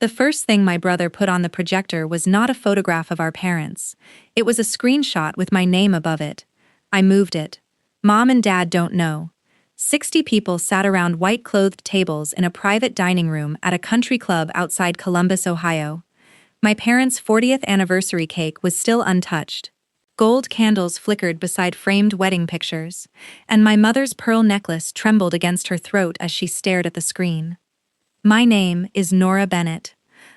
The first thing my brother put on the projector was not a photograph of our parents. It was a screenshot with my name above it. I moved it. Mom and Dad don't know. 60 people sat around white-clothed tables in a private dining room at a country club outside Columbus, Ohio. My parents' 40th anniversary cake was still untouched. Gold candles flickered beside framed wedding pictures, and my mother's pearl necklace trembled against her throat as she stared at the screen. My name is Nora Bennett.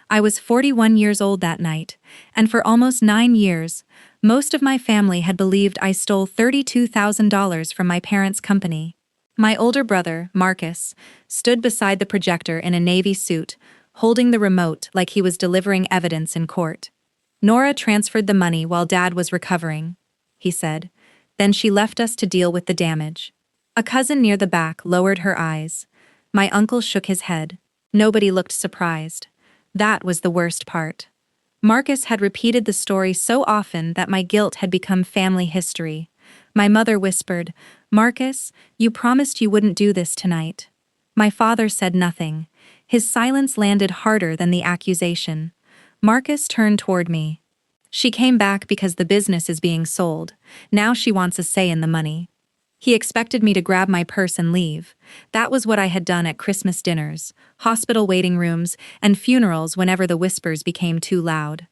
I was 41 years old that night, and for almost 9 years, most of my family had believed I stole $32,000 from my parents' company. My older brother, Marcus, stood beside the projector in a navy suit, holding the remote like he was delivering evidence in court. Nora transferred the money while Dad was recovering, he said. Then she left us to deal with the damage. A cousin near the back lowered her eyes. My uncle shook his head. Nobody looked surprised. That was the worst part. Marcus had repeated the story so often that my guilt had become family history. My mother whispered, "Marcus, you promised you wouldn't do this tonight." My father said nothing. His silence landed harder than the accusation. Marcus turned toward me. "She came back because the business is being sold. Now she wants a say in the money." He expected me to grab my purse and leave. That was what I had done at Christmas dinners, hospital waiting rooms, and funerals whenever the whispers became too loud.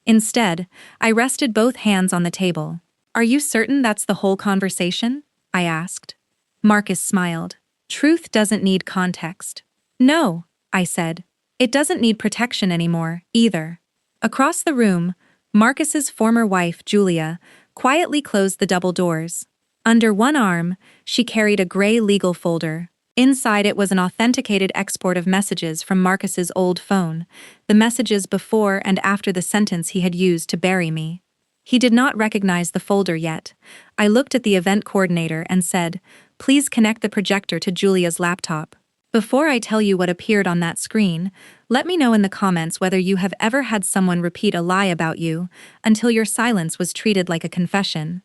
Instead, I rested both hands on the table. "Are you certain that's the whole conversation?" I asked. Marcus smiled. "Truth doesn't need context." "No," I said. "It doesn't need protection anymore, either." Across the room, Marcus's former wife, Julia, quietly closed the double doors. Under one arm, she carried a gray legal folder. Inside it was an authenticated export of messages from Marcus's old phone, the messages before and after the sentence he had used to bury me. He did not recognize the folder yet. I looked at the event coordinator and said, "Please connect the projector to Julia's laptop." Before I tell you what appeared on that screen, let me know in the comments whether you have ever had someone repeat a lie about you until your silence was treated like a confession.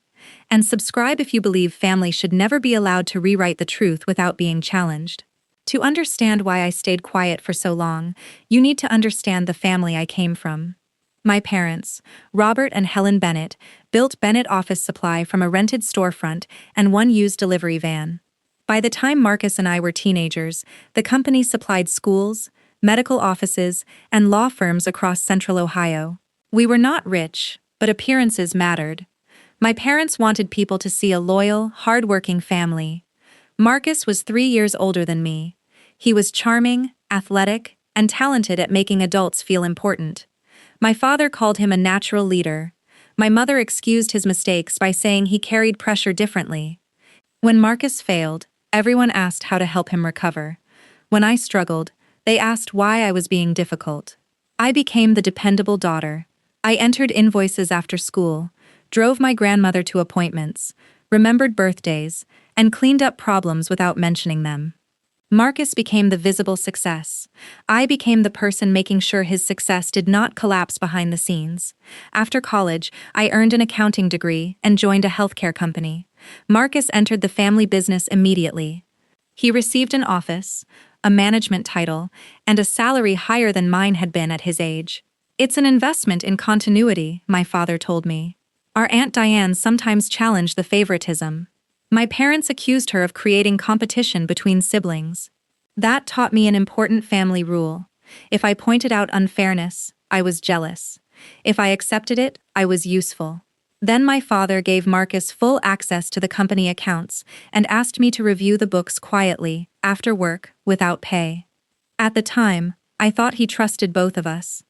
And subscribe if you believe family should never be allowed to rewrite the truth without being challenged. To understand why I stayed quiet for so long, you need to understand the family I came from. My parents, Robert and Helen Bennett, built Bennett Office Supply from a rented storefront and one used delivery van. By the time Marcus and I were teenagers, the company supplied schools, medical offices, and law firms across central Ohio. We were not rich, but appearances mattered. My parents wanted people to see a loyal, hard-working family. Marcus was 3 years older than me. He was charming, athletic, and talented at making adults feel important. My father called him a natural leader. My mother excused his mistakes by saying he carried pressure differently. When Marcus failed, everyone asked how to help him recover. When I struggled, they asked why I was being difficult. I became the dependable daughter. I entered invoices after school, drove my grandmother to appointments, remembered birthdays, and cleaned up problems without mentioning them. Marcus became the visible success. I became the person making sure his success did not collapse behind the scenes. After college, I earned an accounting degree and joined a healthcare company. Marcus entered the family business immediately. He received an office, a management title, and a salary higher than mine had been at his age. "It's an investment in continuity," my father told me. Our Aunt Diane sometimes challenged the favoritism. My parents accused her of creating competition between siblings. That taught me an important family rule. If I pointed out unfairness, I was jealous. If I accepted it, I was useful. Then my father gave Marcus full access to the company accounts and asked me to review the books quietly, after work, without pay. At the time, I thought he trusted both of us.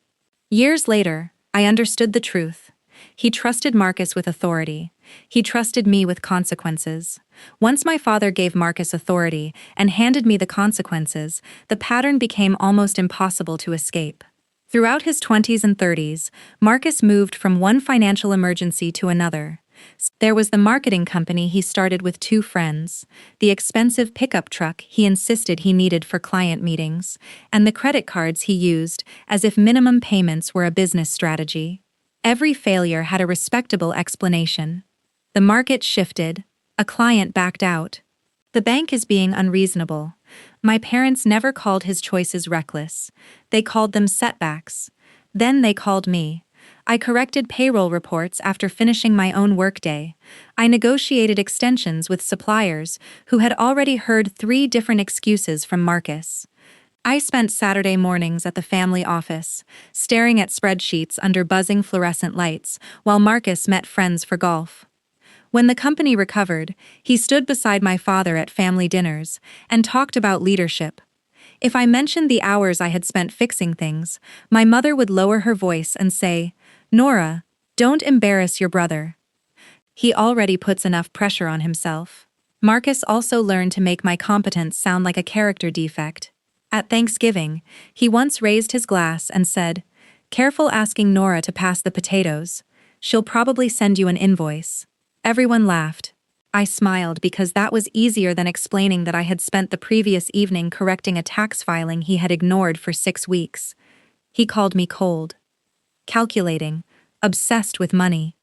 Years later, I understood the truth. He trusted Marcus with authority. He trusted me with consequences. Once my father gave Marcus authority and handed me the consequences, the pattern became almost impossible to escape. Throughout his 20s and 30s, Marcus moved from one financial emergency to another. There was the marketing company he started with 2 friends, the expensive pickup truck he insisted he needed for client meetings, and the credit cards he used as if minimum payments were a business strategy. Every failure had a respectable explanation. The market shifted. A client backed out. The bank is being unreasonable. My parents never called his choices reckless. They called them setbacks. Then they called me. I corrected payroll reports after finishing my own workday. I negotiated extensions with suppliers who had already heard 3 different excuses from Marcus. I spent Saturday mornings at the family office, staring at spreadsheets under buzzing fluorescent lights, while Marcus met friends for golf. When the company recovered, he stood beside my father at family dinners and talked about leadership. If I mentioned the hours I had spent fixing things, my mother would lower her voice and say, "Nora, don't embarrass your brother. He already puts enough pressure on himself." Marcus also learned to make my competence sound like a character defect. At Thanksgiving, he once raised his glass and said, "Careful asking Nora to pass the potatoes. She'll probably send you an invoice." Everyone laughed. I smiled because that was easier than explaining that I had spent the previous evening correcting a tax filing he had ignored for 6 weeks. He called me cold, calculating, obsessed with money.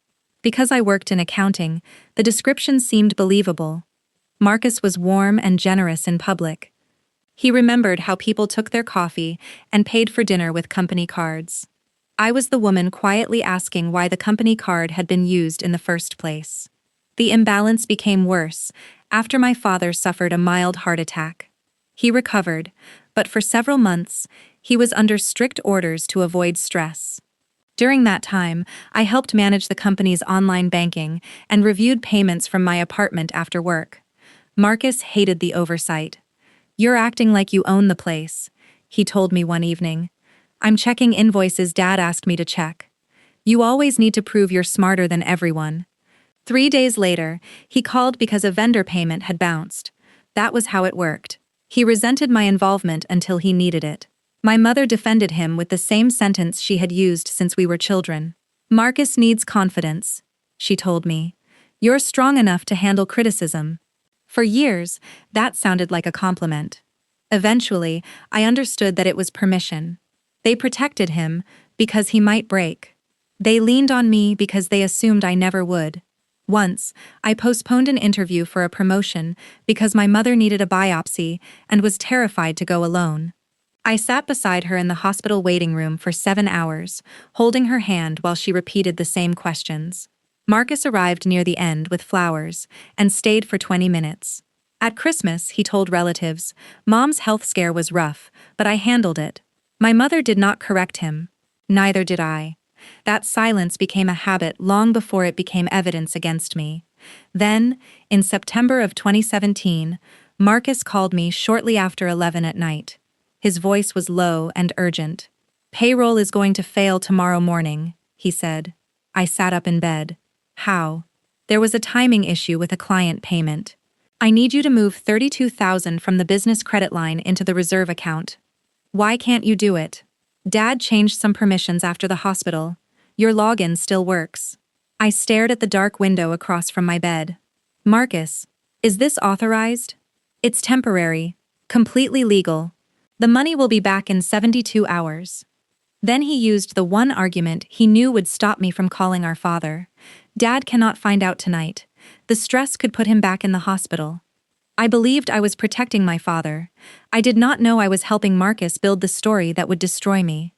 Because I worked in accounting, the description seemed believable. Marcus was warm and generous in public. He remembered how people took their coffee and paid for dinner with company cards. I was the woman quietly asking why the company card had been used in the first place. The imbalance became worse after my father suffered a mild heart attack. He recovered, but for several months, he was under strict orders to avoid stress. During that time, I helped manage the company's online banking and reviewed payments from my apartment after work. Marcus hated the oversight. "You're acting like you own the place," he told me one evening. "I'm checking invoices Dad asked me to check. You always need to prove you're smarter than everyone." 3 days later, he called because a vendor payment had bounced. That was how it worked. He resented my involvement until he needed it. My mother defended him with the same sentence she had used since we were children. "Marcus needs confidence," she told me. "You're strong enough to handle criticism." For years, that sounded like a compliment. Eventually, I understood that it was permission. They protected him because he might break. They leaned on me because they assumed I never would. Once, I postponed an interview for a promotion because my mother needed a biopsy and was terrified to go alone. I sat beside her in the hospital waiting room for 7 hours, holding her hand while she repeated the same questions. Marcus arrived near the end with flowers and stayed for 20 minutes. At Christmas, he told relatives, "Mom's health scare was rough, but I handled it." My mother did not correct him. Neither did I. That silence became a habit long before it became evidence against me. Then, in September of 2017, Marcus called me shortly after 11 at night. His voice was low and urgent. "Payroll is going to fail tomorrow morning," he said. I sat up in bed. "How?" "There was a timing issue with a client payment. I need you to move $32,000 from the business credit line into the reserve account." "Why can't you do it?" "Dad changed some permissions after the hospital. Your login still works." I stared at the dark window across from my bed. "Marcus, is this authorized?" "It's temporary. Completely legal. The money will be back in 72 hours. Then he used the one argument he knew would stop me from calling our father. "Dad cannot find out tonight. The stress could put him back in the hospital." I believed I was protecting my father. I did not know I was helping Marcus build the story that would destroy me.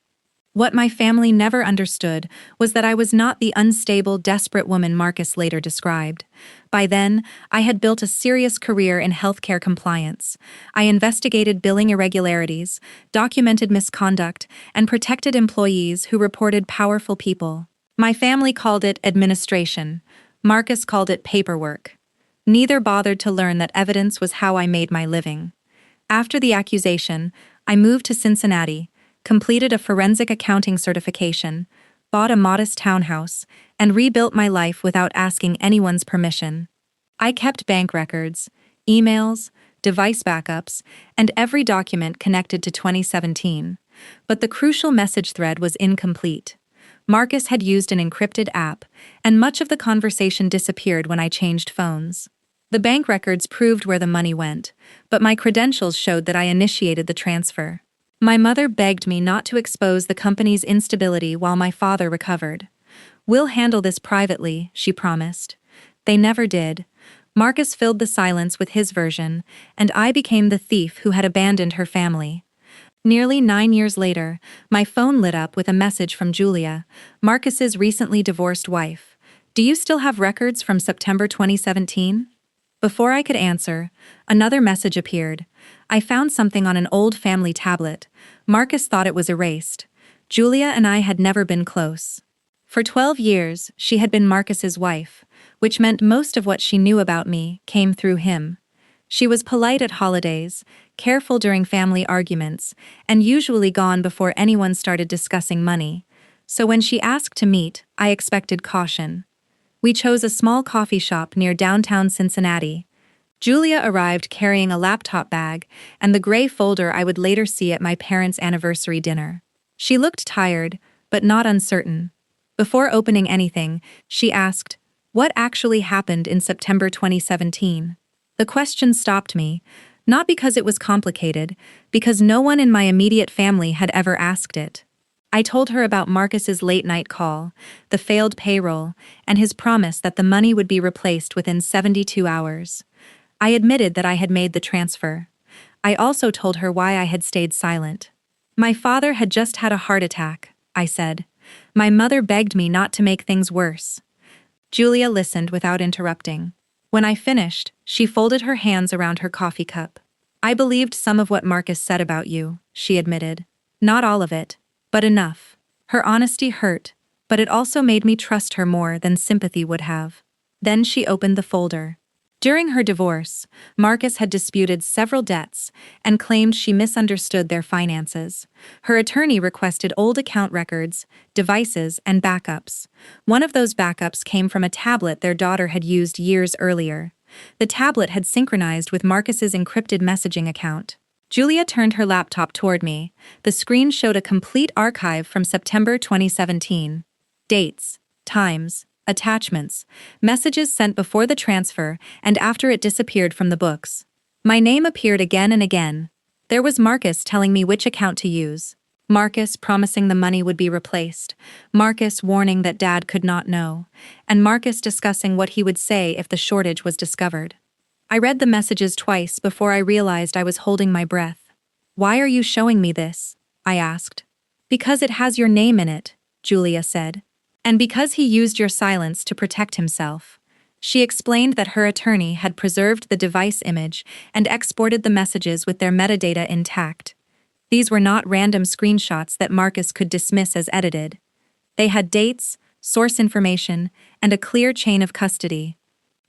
What my family never understood was that I was not the unstable, desperate woman Marcus later described. By then, I had built a serious career in healthcare compliance. I investigated billing irregularities, documented misconduct, and protected employees who reported powerful people. My family called it administration. Marcus called it paperwork. Neither bothered to learn that evidence was how I made my living. After the accusation, I moved to Cincinnati, completed a forensic accounting certification, bought a modest townhouse, and rebuilt my life without asking anyone's permission. I kept bank records, emails, device backups, and every document connected to 2017. But the crucial message thread was incomplete. Marcus had used an encrypted app, and much of the conversation disappeared when I changed phones. The bank records proved where the money went, but my credentials showed that I initiated the transfer. My mother begged me not to expose the company's instability while my father recovered. "We'll handle this privately," she promised. They never did. Marcus filled the silence with his version, and I became the thief who had abandoned her family. Nearly 9 years later, my phone lit up with a message from Julia, Marcus's recently divorced wife. Do you still have records from September 2017? Before I could answer, another message appeared. I found something on an old family tablet. Marcus thought it was erased. Julia and I had never been close. For 12 years, she had been Marcus's wife, which meant most of what she knew about me came through him. She was polite at holidays, careful during family arguments, and usually gone before anyone started discussing money. So when she asked to meet, I expected caution. We chose a small coffee shop near downtown Cincinnati. Julia arrived carrying a laptop bag and the gray folder I would later see at my parents' anniversary dinner. She looked tired, but not uncertain. Before opening anything, she asked, "What actually happened in September 2017? The question stopped me, not because it was complicated, because no one in my immediate family had ever asked it. I told her about Marcus's late-night call, the failed payroll, and his promise that the money would be replaced within 72 hours. I admitted that I had made the transfer. I also told her why I had stayed silent. My father had just had a heart attack, I said. My mother begged me not to make things worse. Julia listened without interrupting. When I finished, she folded her hands around her coffee cup. I believed some of what Marcus said about you, she admitted. Not all of it, but enough. Her honesty hurt, but it also made me trust her more than sympathy would have. Then she opened the folder. During her divorce, Marcus had disputed several debts and claimed she misunderstood their finances. Her attorney requested old account records, devices, and backups. One of those backups came from a tablet their daughter had used years earlier. The tablet had synchronized with Marcus's encrypted messaging account. Julia turned her laptop toward me. The screen showed a complete archive from September 2017. Dates, times, attachments, messages sent before the transfer and after it disappeared from the books. My name appeared again and again. There was Marcus telling me which account to use. Marcus promising the money would be replaced. Marcus warning that Dad could not know. And Marcus discussing what he would say if the shortage was discovered. I read the messages twice before I realized I was holding my breath. Why are you showing me this? I asked. Because it has your name in it, Julia said. And because he used your silence to protect himself. She explained that her attorney had preserved the device image and exported the messages with their metadata intact. These were not random screenshots that Marcus could dismiss as edited. They had dates, source information, and a clear chain of custody.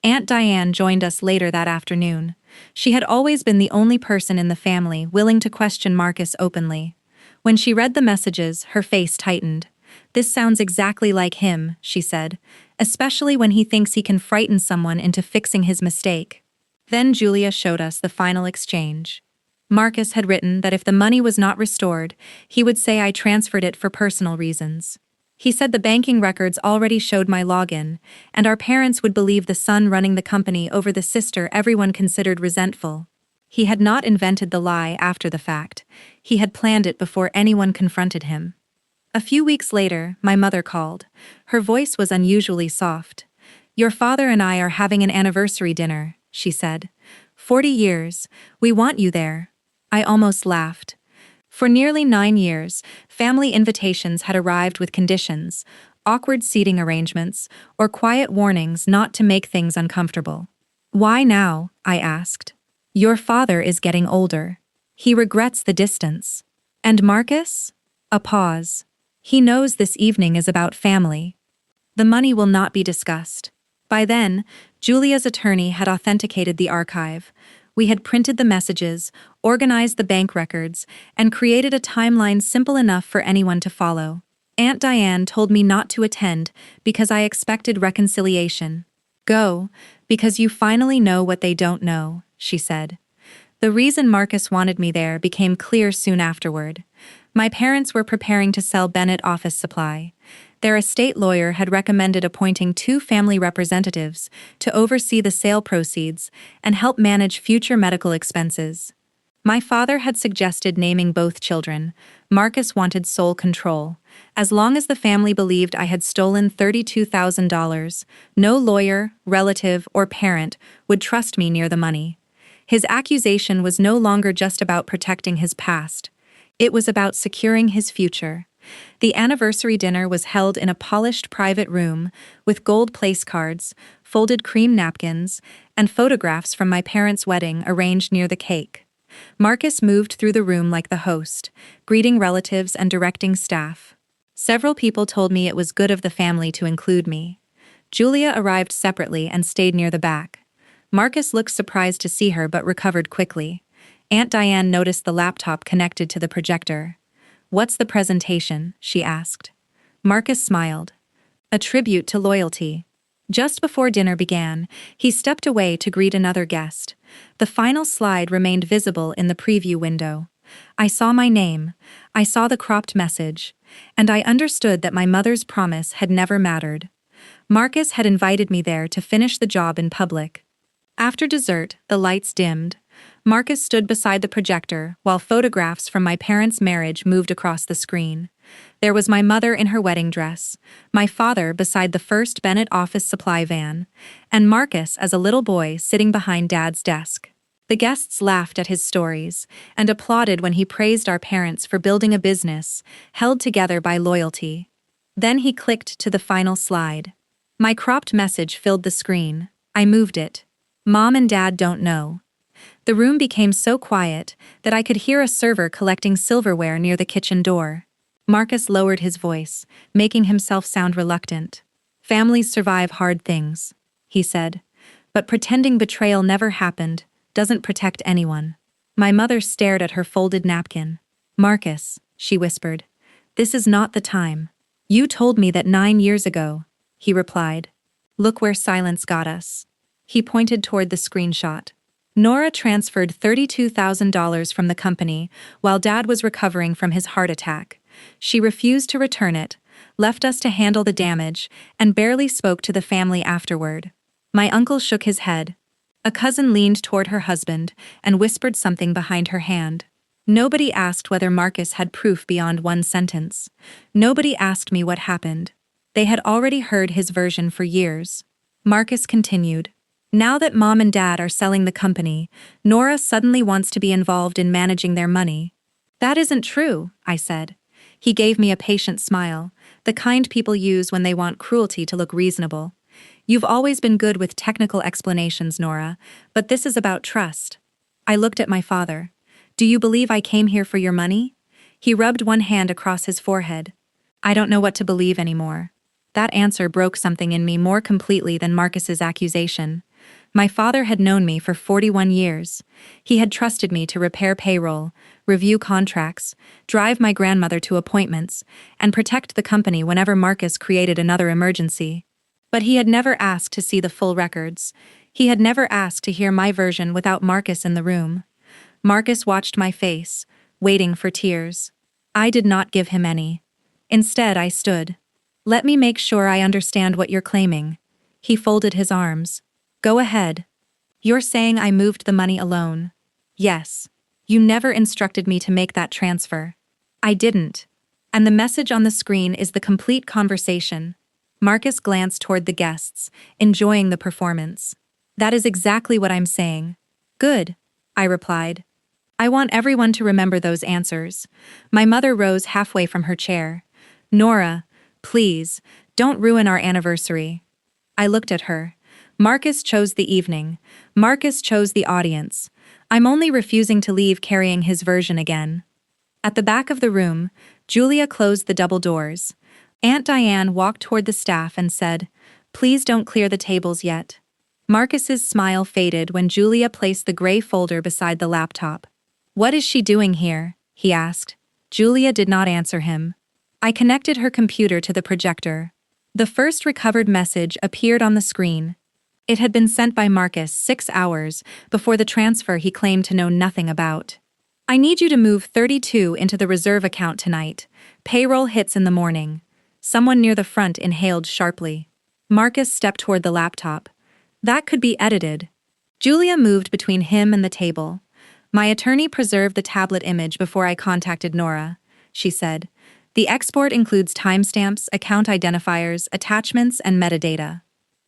Aunt Diane joined us later that afternoon. She had always been the only person in the family willing to question Marcus openly. When she read the messages, her face tightened. This sounds exactly like him, she said, especially when he thinks he can frighten someone into fixing his mistake. Then Julia showed us the final exchange. Marcus had written that if the money was not restored, he would say I transferred it for personal reasons. He said the banking records already showed my login, and our parents would believe the son running the company over the sister everyone considered resentful. He had not invented the lie after the fact. He had planned it before anyone confronted him. A few weeks later, my mother called. Her voice was unusually soft. Your father and I are having an anniversary dinner, she said. 40 years. We want you there. I almost laughed. For nearly 9 years, family invitations had arrived with conditions, awkward seating arrangements, or quiet warnings not to make things uncomfortable. Why now? I asked. Your father is getting older. He regrets the distance. And Marcus? A pause. He knows this evening is about family. The money will not be discussed. By then, Julia's attorney had authenticated the archive. We had printed the messages, organized the bank records, and created a timeline simple enough for anyone to follow. Aunt Diane told me not to attend because I expected reconciliation. Go, because you finally know what they don't know, she said. The reason Marcus wanted me there became clear soon afterward. My parents were preparing to sell Bennett Office Supply. Their estate lawyer had recommended appointing 2 family representatives to oversee the sale proceeds and help manage future medical expenses. My father had suggested naming both children. Marcus wanted sole control. As long as the family believed I had stolen $32,000, no lawyer, relative, or parent would trust me near the money. His accusation was no longer just about protecting his past. It was about securing his future. The anniversary dinner was held in a polished private room with gold place cards, folded cream napkins, and photographs from my parents' wedding arranged near the cake. Marcus moved through the room like the host, greeting relatives and directing staff. Several people told me it was good of the family to include me. Julia arrived separately and stayed near the back. Marcus looked surprised to see her but recovered quickly. Aunt Diane noticed the laptop connected to the projector. "What's the presentation?" she asked. Marcus smiled. "A tribute to loyalty." Just before dinner began, he stepped away to greet another guest. The final slide remained visible in the preview window. I saw my name, I saw the cropped message, and I understood that my mother's promise had never mattered. Marcus had invited me there to finish the job in public. After dessert, the lights dimmed. Marcus stood beside the projector while photographs from my parents' marriage moved across the screen. There was my mother in her wedding dress, my father beside the first Bennett office supply van, and Marcus as a little boy sitting behind Dad's desk. The guests laughed at his stories and applauded when he praised our parents for building a business held together by loyalty. Then he clicked to the final slide. My cropped message filled the screen. I moved it. "Mom and Dad don't know." The room became so quiet that I could hear a server collecting silverware near the kitchen door. Marcus lowered his voice, making himself sound reluctant. "Families survive hard things," he said. "But pretending betrayal never happened doesn't protect anyone." My mother stared at her folded napkin. "Marcus," she whispered, "this is not the time." "You told me that 9 years ago," he replied. "Look where silence got us." He pointed toward the screenshot. Nora transferred $32,000 from the company while Dad was recovering from his heart attack. She refused to return it, left us to handle the damage, and barely spoke to the family afterward. My uncle shook his head. A cousin leaned toward her husband and whispered something behind her hand. Nobody asked whether Marcus had proof beyond one sentence. Nobody asked me what happened. They had already heard his version for years. Marcus continued. "Now that Mom and Dad are selling the company, Nora suddenly wants to be involved in managing their money." "That isn't true," I said. He gave me a patient smile, the kind people use when they want cruelty to look reasonable. "You've always been good with technical explanations, Nora, but this is about trust." I looked at my father. "Do you believe I came here for your money?" He rubbed one hand across his forehead. "I don't know what to believe anymore." That answer broke something in me more completely than Marcus's accusation. My father had known me for 41 years. He had trusted me to repair payroll, review contracts, drive my grandmother to appointments, and protect the company whenever Marcus created another emergency. But he had never asked to see the full records. He had never asked to hear my version without Marcus in the room. Marcus watched my face, waiting for tears. I did not give him any. Instead, I stood. "Let me make sure I understand what you're claiming." He folded his arms. "Go ahead. You're saying I moved the money alone." "Yes. You never instructed me to make that transfer." "I didn't. And the message on the screen is the complete conversation." Marcus glanced toward the guests, enjoying the performance. "That is exactly what I'm saying." "Good," I replied. "I want everyone to remember those answers." My mother rose halfway from her chair. "Nora, please, don't ruin our anniversary." I looked at her. Marcus chose the evening. Marcus chose the audience. I'm only refusing to leave carrying his version again. At the back of the room, Julia closed the double doors. Aunt Diane walked toward the staff and said, "Please don't clear the tables yet." Marcus's smile faded when Julia placed the gray folder beside the laptop. "What is she doing here?" he asked. Julia did not answer him. I connected her computer to the projector. The first recovered message appeared on the screen. It had been sent by Marcus 6 hours before the transfer he claimed to know nothing about. "I need you to move 32 into the reserve account tonight. Payroll hits in the morning." Someone near the front inhaled sharply. Marcus stepped toward the laptop. "That could be edited." Julia moved between him and the table. My attorney preserved the tablet image before I contacted Nora, she said. The export includes timestamps, account identifiers, attachments, and metadata.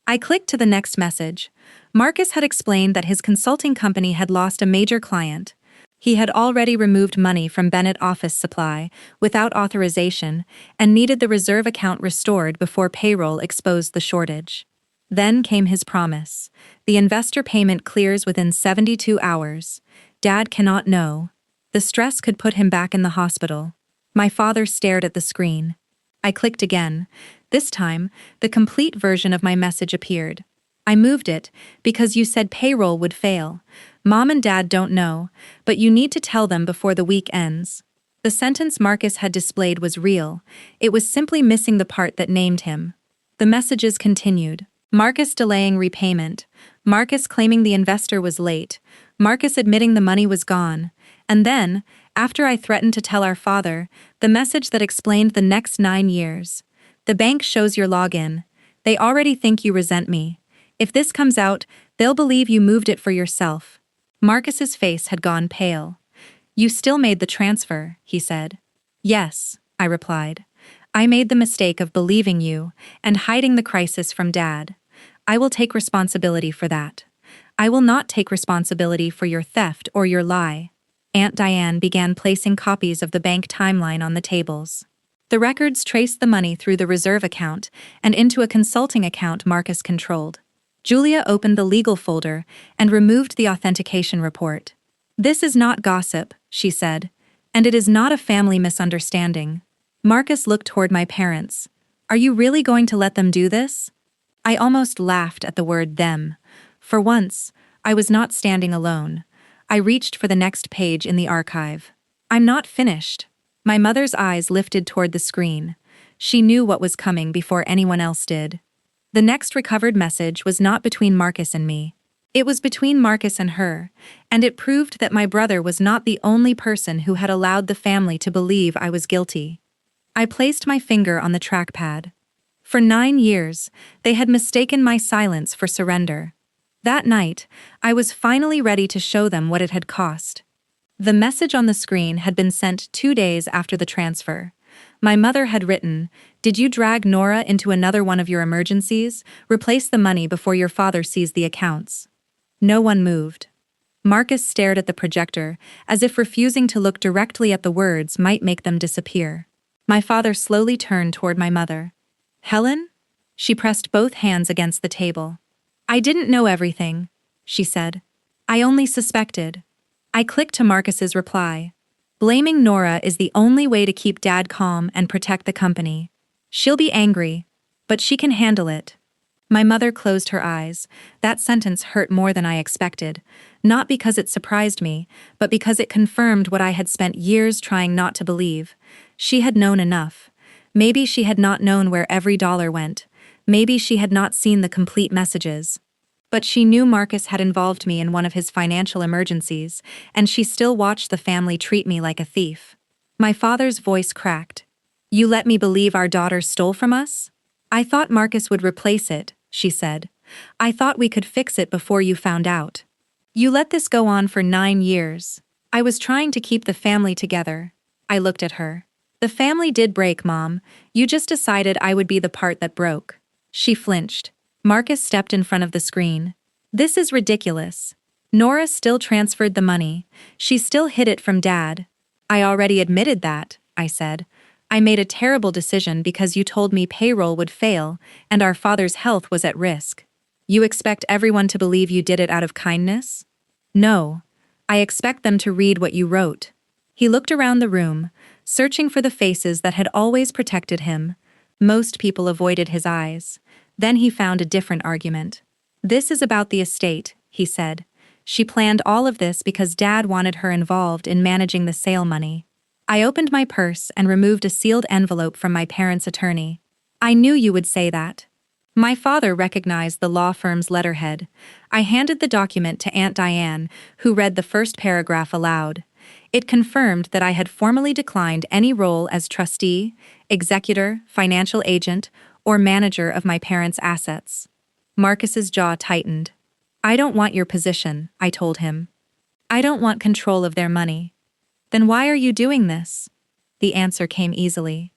I clicked to the next message. Marcus had explained that his consulting company had lost a major client. He had already removed money from Bennett Office Supply without authorization and needed the reserve account restored before payroll exposed the shortage. Then came his promise. The investor payment clears within 72 hours. Dad cannot know. The stress could put him back in the hospital. My father stared at the screen. I clicked again. This time, the complete version of my message appeared. I moved it because you said payroll would fail. Mom and Dad don't know, but you need to tell them before the week ends. The sentence Marcus had displayed was real. It was simply missing the part that named him. The messages continued. Marcus delaying repayment. Marcus claiming the investor was late. Marcus admitting the money was gone. And then, after I threatened to tell our father, the message that explained the next 9 years. The bank shows your login. They already think you resent me. If this comes out, they'll believe you moved it for yourself. Marcus's face had gone pale. You still made the transfer, he said. Yes, I replied. I made the mistake of believing you and hiding the crisis from Dad. I will take responsibility for that. I will not take responsibility for your theft or your lie. Aunt Diane began placing copies of the bank timeline on the tables. The records traced the money through the reserve account and into a consulting account Marcus controlled. Julia opened the legal folder and removed the authentication report. This is not gossip, she said, and it is not a family misunderstanding. Marcus looked toward my parents. Are you really going to let them do this? I almost laughed at the word them. For once, I was not standing alone. I reached for the next page in the archive. I'm not finished. My mother's eyes lifted toward the screen. She knew what was coming before anyone else did. The next recovered message was not between Marcus and me. It was between Marcus and her, and it proved that my brother was not the only person who had allowed the family to believe I was guilty. I placed my finger on the trackpad. For 9 years, they had mistaken my silence for surrender. That night, I was finally ready to show them what it had cost. The message on the screen had been sent 2 days after the transfer. My mother had written, "Did you drag Nora into another one of your emergencies? Replace the money before your father sees the accounts." No one moved. Marcus stared at the projector, as if refusing to look directly at the words might make them disappear. My father slowly turned toward my mother. "Helen?" She pressed both hands against the table. "I didn't know everything," she said. "I only suspected." I clicked to Marcus's reply. Blaming Nora is the only way to keep Dad calm and protect the company. She'll be angry, but she can handle it. My mother closed her eyes. That sentence hurt more than I expected, not because it surprised me, but because it confirmed what I had spent years trying not to believe. She had known enough. Maybe she had not known where every dollar went. Maybe she had not seen the complete messages. But she knew Marcus had involved me in one of his financial emergencies, and she still watched the family treat me like a thief. My father's voice cracked. "You let me believe our daughter stole from us? I thought Marcus would replace it," she said. "I thought we could fix it before you found out. You let this go on for 9 years. I was trying to keep the family together." I looked at her. "The family did break, Mom. You just decided I would be the part that broke." She flinched. Marcus stepped in front of the screen. "This is ridiculous. Nora still transferred the money. She still hid it from Dad." "I already admitted that," I said. "I made a terrible decision because you told me payroll would fail and our father's health was at risk. You expect everyone to believe you did it out of kindness?" "No. I expect them to read what you wrote." He looked around the room, searching for the faces that had always protected him. Most people avoided his eyes. Then he found a different argument. "This is about the estate," he said. "She planned all of this because Dad wanted her involved in managing the sale money." I opened my purse and removed a sealed envelope from my parents' attorney. "I knew you would say that." My father recognized the law firm's letterhead. I handed the document to Aunt Diane, who read the first paragraph aloud. It confirmed that I had formally declined any role as trustee, executor, financial agent, or manager of my parents' assets. Marcus's jaw tightened. "I don't want your position," I told him. I don't want control of their money. Then why are you doing this? The answer came easily.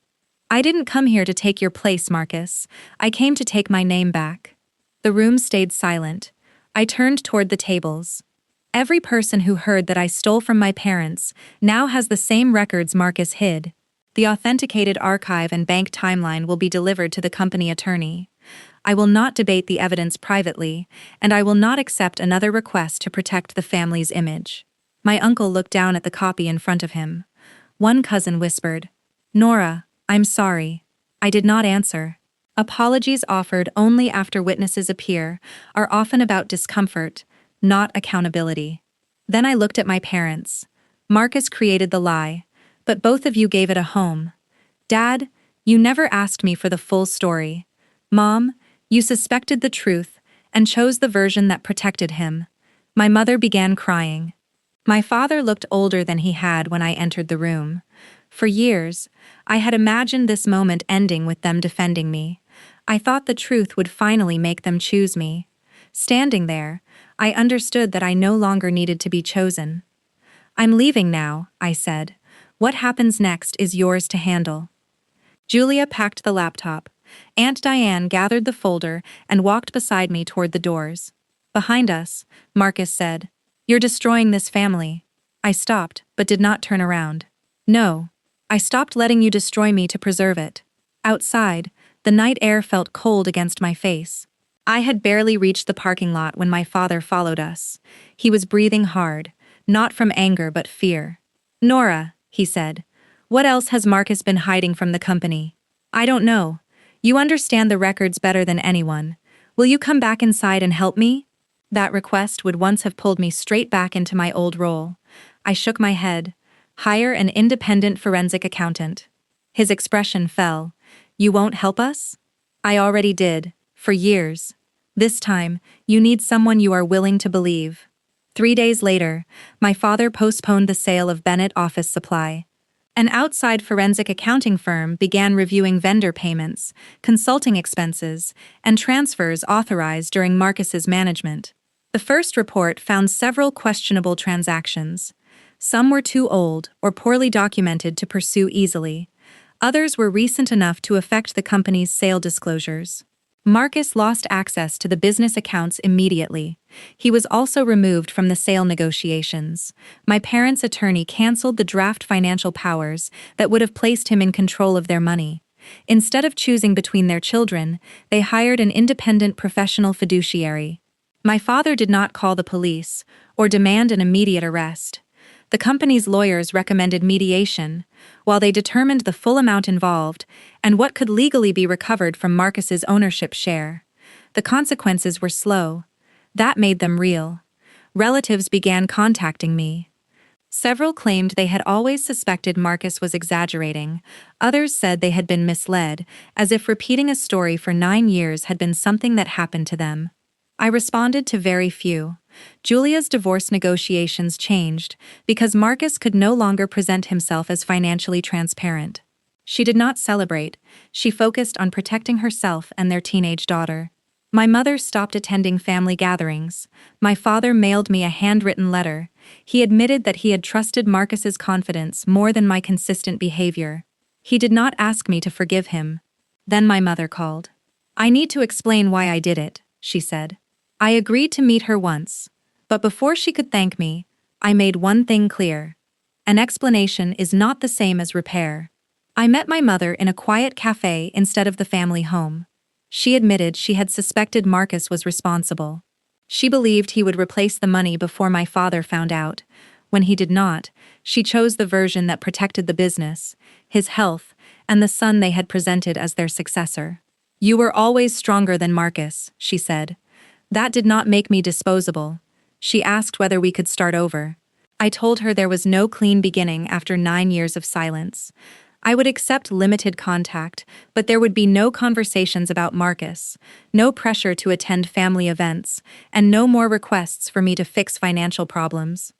I didn't come here to take your place, Marcus. I came to take my name back. The room stayed silent. I turned toward the tables. Every person who heard that I stole from my parents now has the same records Marcus hid. The authenticated archive and bank timeline will be delivered to the company attorney. I will not debate the evidence privately, and I will not accept another request to protect the family's image. My uncle looked down at the copy in front of him. One cousin whispered, "Nora, I'm sorry." I did not answer. Apologies offered only after witnesses appear are often about discomfort, not accountability. Then I looked at my parents. Marcus created the lie, but both of you gave it a home. Dad, you never asked me for the full story. Mom, you suspected the truth and chose the version that protected him. My mother began crying. My father looked older than he had when I entered the room. For years, I had imagined this moment ending with them defending me. I thought the truth would finally make them choose me. Standing there, I understood that I no longer needed to be chosen. I'm leaving now, I said. What happens next is yours to handle. Julia packed the laptop. Aunt Diane gathered the folder and walked beside me toward the doors. Behind us, Marcus said, "You're destroying this family." I stopped, but did not turn around. No, I stopped letting you destroy me to preserve it. Outside, the night air felt cold against my face. I had barely reached the parking lot when my father followed us. He was breathing hard, not from anger but fear. "Nora," he said, "what else has Marcus been hiding from the company?" "I don't know. You understand the records better than anyone. Will you come back inside and help me?" That request would once have pulled me straight back into my old role. I shook my head. "Hire an independent forensic accountant." His expression fell. "You won't help us?" "I already did, for years. This time, you need someone you are willing to believe." 3 days later, my father postponed the sale of Bennett Office Supply. An outside forensic accounting firm began reviewing vendor payments, consulting expenses, and transfers authorized during Marcus's management. The first report found several questionable transactions. Some were too old or poorly documented to pursue easily. Others were recent enough to affect the company's sale disclosures. Marcus lost access to the business accounts immediately. He was also removed from the sale negotiations. My parents' attorney canceled the draft financial powers that would have placed him in control of their money. Instead of choosing between their children, they hired an independent professional fiduciary. My father did not call the police or demand an immediate arrest. The company's lawyers recommended mediation, while they determined the full amount involved and what could legally be recovered from Marcus's ownership share. The consequences were slow. That made them real. Relatives began contacting me. Several claimed they had always suspected Marcus was exaggerating. Others said they had been misled, as if repeating a story for 9 years had been something that happened to them. I responded to very few. Julia's divorce negotiations changed because Marcus could no longer present himself as financially transparent. She did not celebrate. She focused on protecting herself and their teenage daughter. My mother stopped attending family gatherings. My father mailed me a handwritten letter. He admitted that he had trusted Marcus's confidence more than my consistent behavior. He did not ask me to forgive him. Then my mother called. "I need to explain why I did it," she said. I agreed to meet her once, but before she could thank me, I made one thing clear. An explanation is not the same as repair. I met my mother in a quiet cafe instead of the family home. She admitted she had suspected Marcus was responsible. She believed he would replace the money before my father found out. When he did not, she chose the version that protected the business, his health, and the son they had presented as their successor. "You were always stronger than Marcus," she said. That did not make me disposable. She asked whether we could start over. I told her there was no clean beginning after 9 years of silence. I would accept limited contact, but there would be no conversations about Marcus, no pressure to attend family events, and no more requests for me to fix financial problems.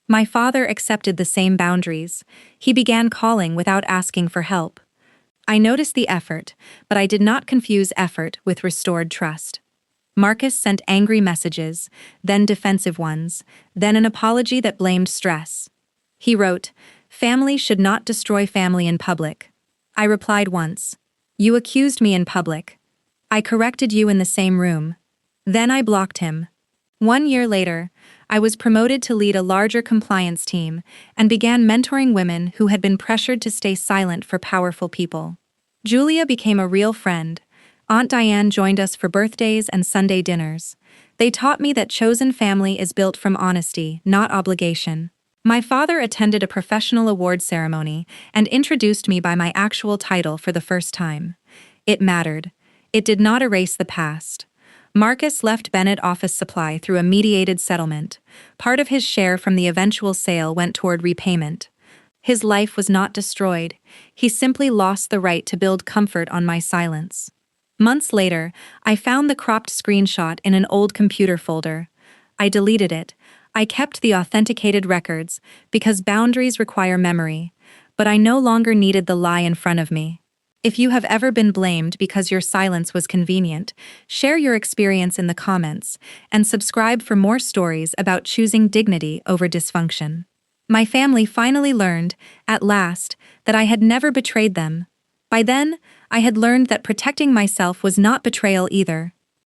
My father accepted the same boundaries. He began calling without asking for help. I noticed the effort, but I did not confuse effort with restored trust. Marcus sent angry messages, then defensive ones, then an apology that blamed stress. He wrote, "Family should not destroy family in public." I replied once, "You accused me in public. I corrected you in the same room." Then I blocked him. 1 year later, I was promoted to lead a larger compliance team and began mentoring women who had been pressured to stay silent for powerful people. Julia became a real friend. Aunt Diane joined us for birthdays and Sunday dinners. They taught me that chosen family is built from honesty, not obligation. My father attended a professional award ceremony and introduced me by my actual title for the first time. It mattered. It did not erase the past. Marcus left Bennett Office Supply through a mediated settlement. Part of his share from the eventual sale went toward repayment. His life was not destroyed. He simply lost the right to build comfort on my silence. Months later, I found the cropped screenshot in an old computer folder. I deleted it. I kept the authenticated records because boundaries require memory, but I no longer needed the lie in front of me. If you have ever been blamed because your silence was convenient, share your experience in the comments and subscribe for more stories about choosing dignity over dysfunction. My family finally learned, at last, that I had never betrayed them. By then, I had learned that protecting myself was not betrayal either.